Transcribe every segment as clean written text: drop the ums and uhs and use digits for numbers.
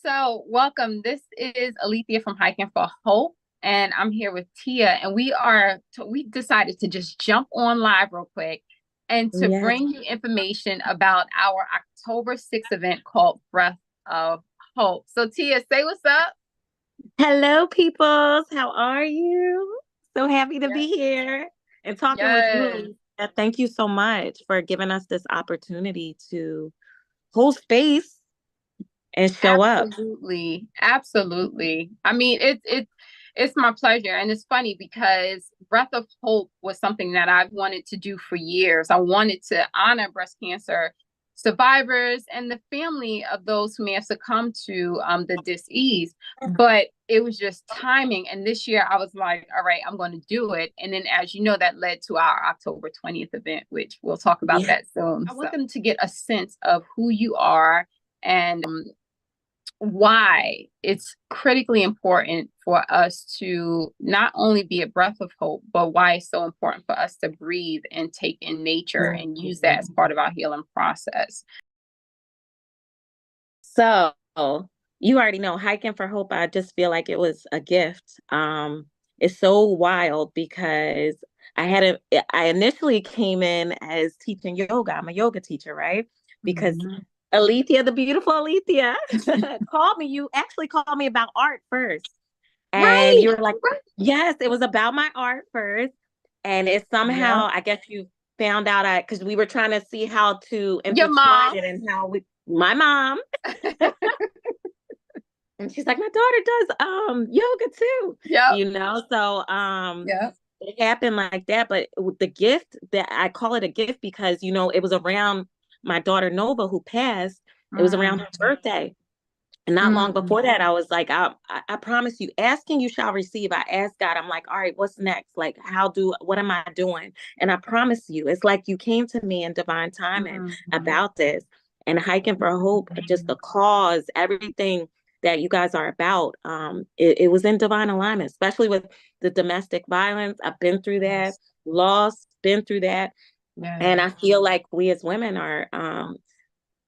So, welcome. This is Alethea from Hiking for Hope, and I'm here with Tia, and we decided to just jump on live real quick and to Yes. bring you information about our October 6th event called Breath of Hope. So, Tia, say what's up. Hello, peoples. How are you? So happy to Yes. be here and talking with you, Yes. Alicia. Thank you so much for giving us this opportunity to hold space and show up. Absolutely. Absolutely. I mean, it's my pleasure. And it's funny because Breath of Hope was something that I've wanted to do for years. I wanted to honor breast cancer survivors and the family of those who may have succumbed to the disease. But it was just timing. And this year I was like, all right, I'm going to do it. And then, as you know, that led to our October 20th event, which we'll talk about Yeah. that soon. I want them to get a sense of who you are and why it's critically important for us to not only be a breath of hope, but why it's so important for us to breathe and take in nature and use that as part of our healing process. So you already know hiking for hope. I just feel like it was a gift. It's so wild because I initially came in as teaching yoga. I'm a yoga teacher, right? Because Mhm. Alethea, the beautiful Alethea, called me. You actually called me about art first. And Right, you were like, right. yes, it was about my art first. And it Yep. somehow, I guess you found out because we were trying to see how to Your intertwine mom. it and my mom, and she's like, my daughter does yoga too, Yep. So Yep. it happened like that. But with the gift, that I call it a gift because it was around my daughter Nova who passed. It was around Mm, her birthday. And not long mm, before that, I was like, I promise you, asking you shall receive. I asked God, I'm like, all right, what's next? Like, what am I doing? And I promise you, it's like you came to me in divine timing mm, about this. And hiking for hope, just mm. the cause, everything that you guys are about, it was in divine alignment, especially with the domestic violence. I've been through that, Yes. loss, been through that. And Yes. I feel like we as women are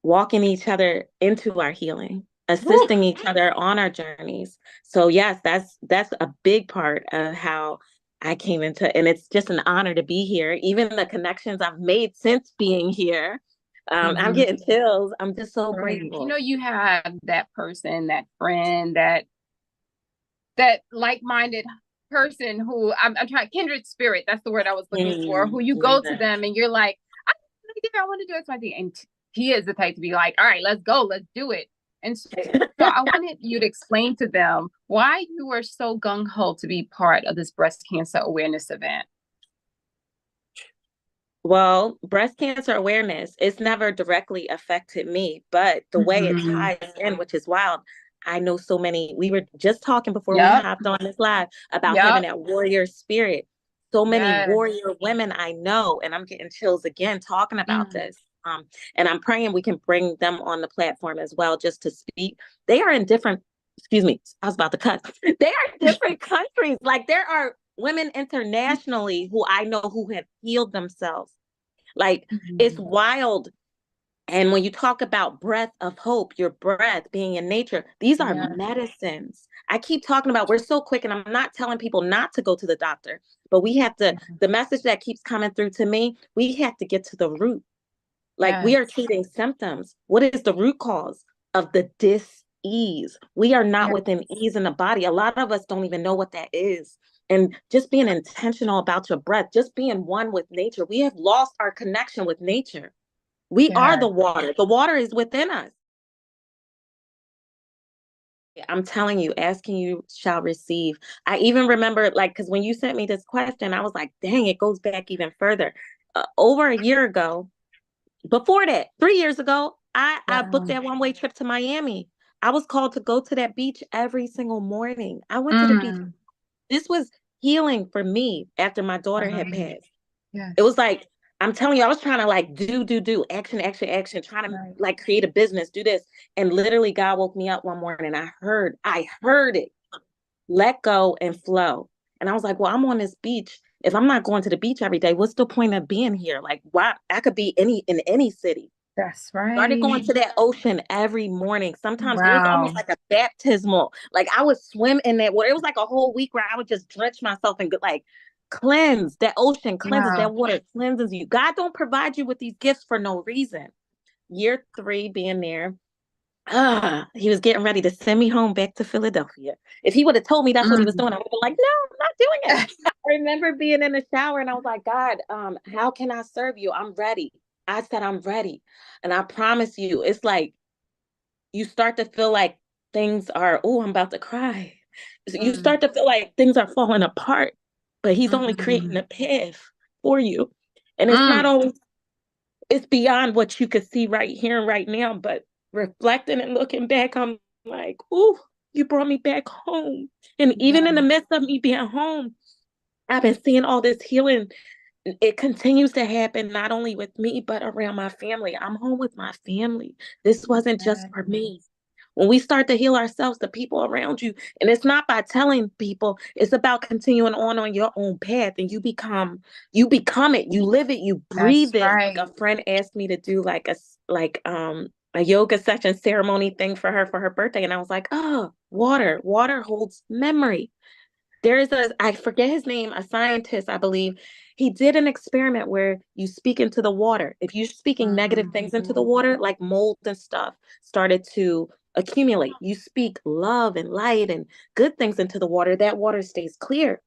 walking each other into our healing, Woo. assisting each other on our journeys. So yes, that's a big part of how I came into, and it's just an honor to be here. Even the connections I've made since being here, I'm Mhm. getting chills. I'm just so Right. You know, grateful. you have that person, that friend, that like-minded person who I'm trying kindred spirit. That's the word I was looking for. Who you go to Yeah. them and you're like, I want to do something, and he is the type to be like, all right, let's go, let's do it. And so I wanted you to explain to them why you were so gung ho to be part of this breast cancer awareness event. Well, breast cancer awareness, it's never directly affected me, but the way it Mm-hmm. ties in, which is wild. I know so many, we were just talking before we Yep. hopped on this live about having Yep. that warrior spirit. So many Yes. warrior women I know, and I'm getting chills again talking about Mm. this. And I'm praying we can bring them on the platform as well, just to speak. They are in different, excuse me, I was about to cut. They are in different countries. Like there are women internationally who I know who have healed themselves, like it's Mm. wild. And when you talk about breath of hope, your breath being in nature, these are Yes. medicines. I keep talking about we're so quick, and I'm not telling people not to go to the doctor, but we have to, the message that keeps coming through to me, we have to get to the root. Like we are Yes. treating symptoms. What is the root cause of the dis-ease? We are not Yes. within ease in the body. A lot of us don't even know what that is. And just being intentional about your breath, just being one with nature. We have lost our connection with nature. We are the Yes. water. The water is within us. I'm telling you, asking you shall receive. I even remember, like, because when you sent me this question, I was like, dang, it goes back even further. Over a year ago, before that, 3 years ago, I booked Wow. that one way trip to Miami. I was called to go to that beach every single morning. I went to the beach. Mm. This was healing for me after my daughter had passed. It Yes. was like, I'm telling you, I was trying to like do, action, action, action, trying to Right. like create a business, do this. And literally God woke me up one morning and I heard it, let go and flow. And I was like, well, I'm on this beach. If I'm not going to the beach every day, what's the point of being here? Like, why? I could be in any city. That's Started right. going to that ocean every morning. Sometimes it was almost Wow. like a baptismal. Like I would swim in that water. It was like a whole week where I would just drench myself and like cleanse. That ocean cleanses, Wow. that water cleanses you. God don't provide you with these gifts for no reason. Year 3 being there, he was getting ready to send me home back to Philadelphia. If he would have told me that's what he was Mm. doing, I would have been like, no, I'm not doing it. I remember being in the shower and I was like, God, how can I serve you? I'm ready. I said, I'm ready. And I promise you, it's like you start to feel like things are, oh, I'm about to cry. So you Mm. start to feel like things are falling apart, but he's only creating Mm. a path for you. And it's not Mm. always, it's beyond what you could see right here and right now, but reflecting and looking back, I'm like, ooh, you brought me back home. And even in the Yeah. midst of me being home, I've been seeing all this healing. It continues to happen not only with me, but around my family. I'm home with my family. This wasn't just Yeah. for me. When we start to heal ourselves, the people around you, and it's not by telling people, it's about continuing on your own path, and you become it, you live it, you That's breathe it. Like right. a friend asked me to do like a yoga session ceremony thing for her birthday, and I was like, oh, water holds memory. There's I forget his name, a scientist, I believe. He did an experiment where you speak into the water. If you're speaking negative Mm. things into the water, like mold and stuff started to accumulate. You speak love and light and good things into the water, that water stays clear.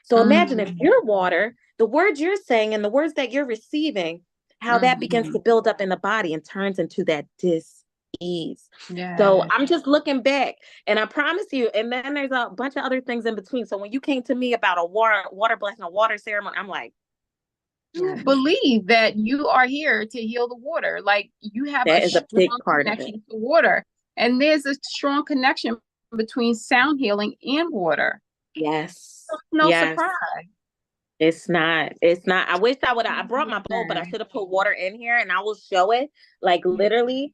So imagine if Mm. your water, the words you're saying and the words that you're receiving, how that begins to Mhm. build up in the body and turns into that dis-ease. So Yeah. I'm just looking back, and I promise you, and then there's a bunch of other things in between. So when you came to me about a water blessing, a water ceremony, I'm like, You believe that you are here to heal the water. Like you have a that is a big strong part of it. connection to water. And there's a strong connection between sound healing and water. Yes. No Yes. surprise. It's not. It's not. I wish I would have. I brought my bowl, but I Yeah. should have put water in here, and I will show it. Like Yeah. literally,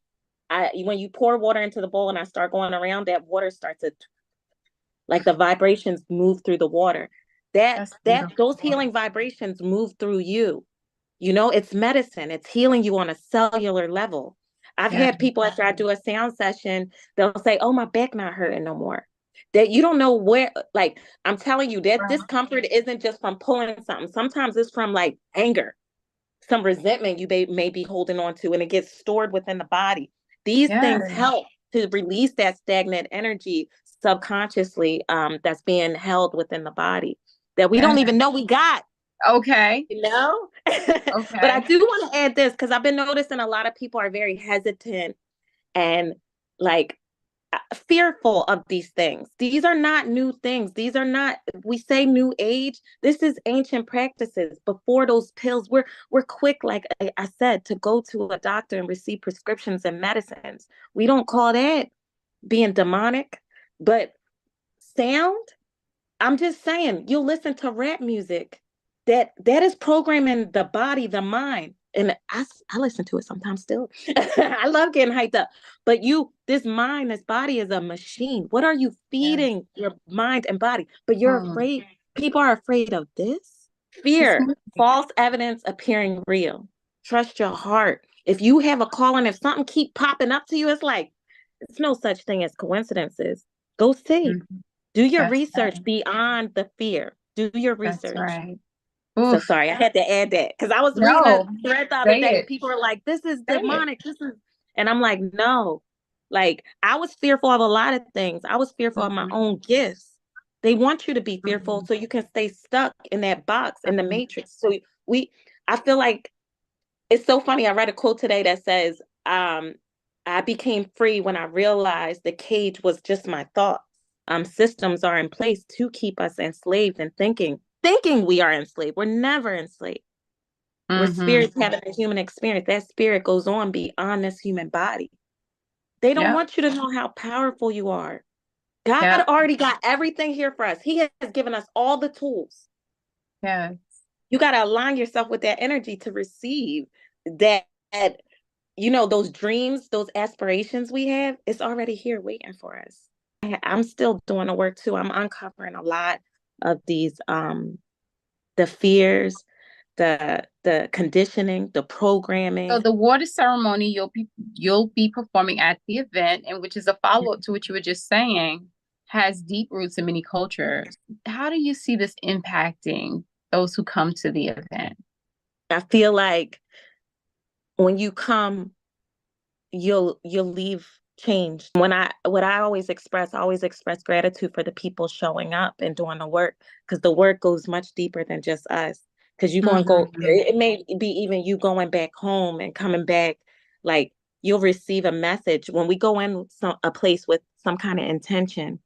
I when you pour water into the bowl and I start going around, that water starts to like the vibrations move through the water. That's That those beautiful. healing vibrations move through you. You know, it's medicine. It's healing you on a cellular level. I've Yeah. had people after I do a sound session, they'll say, "Oh, my back not hurting no more." That you don't know where, like I'm telling you, that Right. discomfort isn't just from pulling something. Sometimes it's from like anger, some resentment you may be holding on to, and it gets stored within the body. These things Yeah. help to release that stagnant energy subconsciously, that's being held within the body that we Yeah. don't even know we got. Okay. You know? But I Okay. do want to add this because I've been noticing a lot of people are very hesitant and like fearful of these things. These are not new things. These are not, we say new age. This is ancient practices before those pills. We're quick, like I said, to go to a doctor and receive prescriptions and medicines. We don't call that being demonic, but sound, I'm just saying, you listen to rap music that is programming the body, the mind. And I listen to it sometimes still. I love getting hyped up. But this mind, this body is a machine. What are you Yeah. feeding your mind and body? But you're Mm. afraid. People are afraid of this. It's Fear, moving. false evidence appearing real. Trust your heart. If you have a calling, if something keep popping up to you, it's like, it's no such thing as coincidences. Go see. Mhm. Do your That's research right. beyond the fear. Do your That's research. right. So Oof. sorry, I had to add that because I was reading a No, thread the other say day and it. people were like, this is Say it. demonic. And I'm like, no. Like, I was fearful of a lot of things. I was fearful of my Mhm. own gifts. They want you to be fearful Mhm. so you can stay stuck in that box, in the Mhm. matrix. So I feel like it's so funny. I read a quote today that says, I became free when I realized the cage was just my thoughts. Systems are in place to keep us enslaved and thinking we are enslaved. We're never enslaved. We're Mhm. spirits having a human experience. That spirit goes on beyond this human body. They don't Yep. want you to know how powerful you are. God Yep. already got everything here for us. He has given us all the tools. Yeah. You got to align yourself with that energy to receive that, those dreams, those aspirations we have. It's already here waiting for us. I'm still doing the work too. I'm uncovering a lot of these the fears, the conditioning, the So programming. the water ceremony you'll be performing at the event, and which is a follow-up to what you were just saying, has deep roots in many cultures. How do you see this impacting those who come to the event? I feel like when you come, you'll leave changed. When I always express gratitude for the people showing up and doing the work, because the work goes much deeper than just us. Because you're going to go, Mm-hmm. it may be even you going back home and coming back, like you'll receive a message when we go in a place with some kind of intention.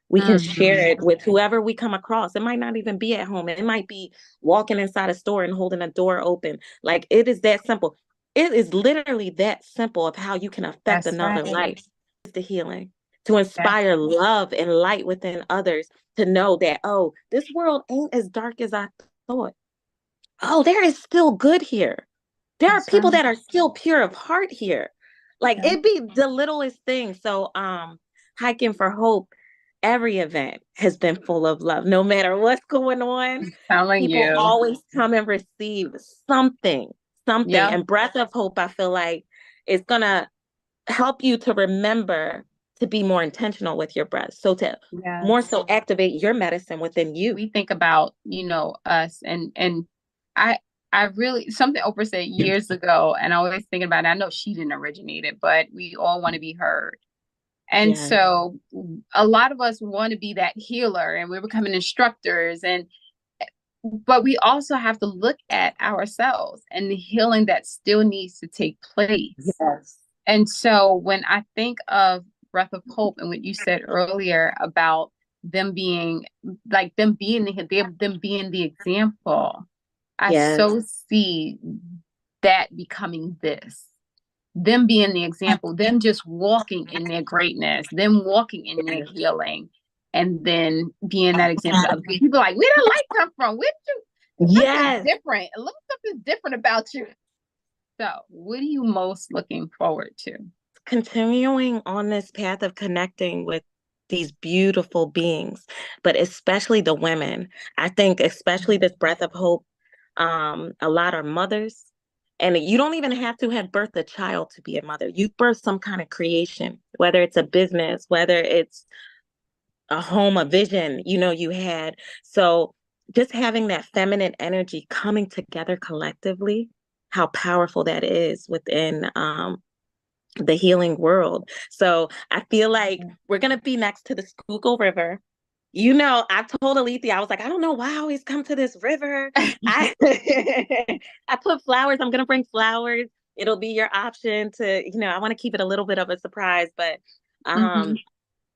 We can share Mm-hmm. it with whoever we come across. It might not even be at home. It might be walking inside a store and holding a door open. Like it is that simple. It is literally that simple of how you can affect That's another right. life. It's the healing to That's inspire love and light within others to know that, oh, this world ain't as dark as I thought. Oh, there is still good here. There are that's right. people that are still pure of heart here. Like Yeah. it be the littlest thing. So hiking for hope, every event has been full of love. No matter what's going on, I'm telling people you. always come and receive something, something. Yep. And breath of hope, I feel like it's gonna help you to remember to be more intentional with your breath. So to more Yes. so activate your medicine within you. We think about, us, and I I really, something Oprah said years ago, and I always thinking about it. I know she didn't originate it, but we all want to be heard. And Yeah. so a lot of us want to be that healer, and we're becoming instructors, and but we also have to look at ourselves and the healing that still needs to take place. Yes. And so when I think of Breath of Hope and what you said earlier about them being them being the example, I Yes. so see that becoming this. Them being the example, them just walking in their greatness, them walking in their healing, and then being that example to other people. People are like, where did light come from? Where did you something Yes. different? A little something different about you. So what are you most looking forward to? Continuing on this path of connecting with these beautiful beings, but especially the women. I think especially this breath of hope, a lot are mothers. And you don't even have to have birthed a child to be a mother. You birth some kind of creation, whether it's a business, whether it's a home, a vision, you had. So just having that feminine energy coming together collectively, how powerful that is within the healing world. So I feel like we're gonna be next to the Schuylkill River. I told Alethea, I was like, I don't know why I always come to this river. I I put flowers. I'm gonna bring flowers. It'll be your option to, I want to keep it a little bit of a surprise, but Mm-hmm.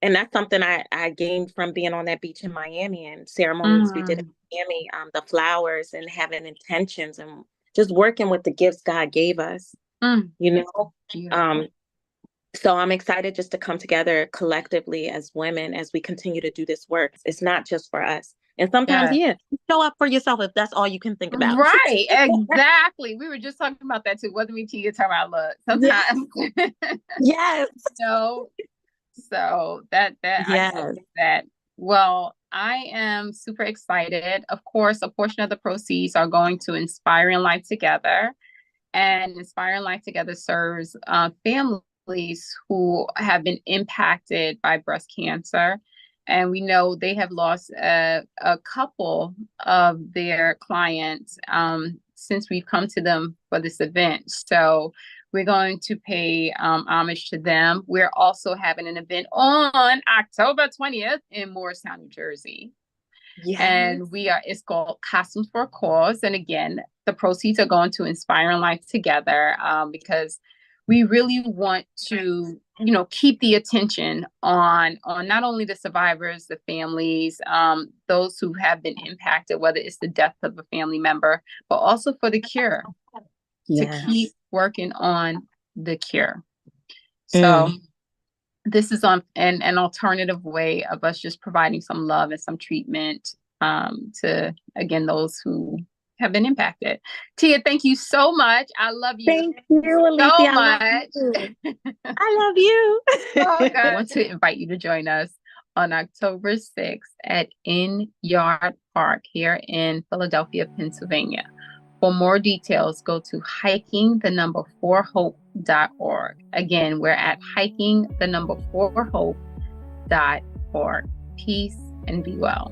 and that's something I gained from being on that beach in Miami and ceremonies we did in Mm-hmm. Miami, the flowers and having intentions and just working with the gifts God gave us, Mm. you know. Beautiful. Um, so I'm excited just to come together collectively as women as we continue to do this work. It's not just for us. And sometimes, Yeah. yeah, show up for yourself if that's all you can think about. Right, exactly. We were just talking about that too. Wasn't me, Tia, talking about look. Yeah. Sometimes, Yes. no. So that I Yes. get that. Well, I am super excited. Of course, a portion of the proceeds are going to Inspiring Life Together, and Inspiring Life Together serves families who have been impacted by breast cancer. And we know they have lost a couple of their clients since we've come to them for this event. So we're going to pay homage to them. We're also having an event on October 20th in Morristown, New Jersey. Yes. And it's called Costumes for a Cause. And again, the proceeds are going to Inspiring Life Together, because we really want to, keep the attention on not only the survivors, the families, those who have been impacted, whether it's the death of a family member, but also for the cure, to keep Yes. working on the cure. So Mm. this is on an alternative way of us just providing some love and some treatment, to, again, those who have been impacted. Tia, thank you so much. I love you Thank you, so Alethea. I love much. you. I love you. Oh, God. I want to invite you to join us on October 6th at In Yard Park here in Philadelphia, Pennsylvania. For more details, go to hiking4hope.org. Again, we're at hiking4hope.org. Peace and be well.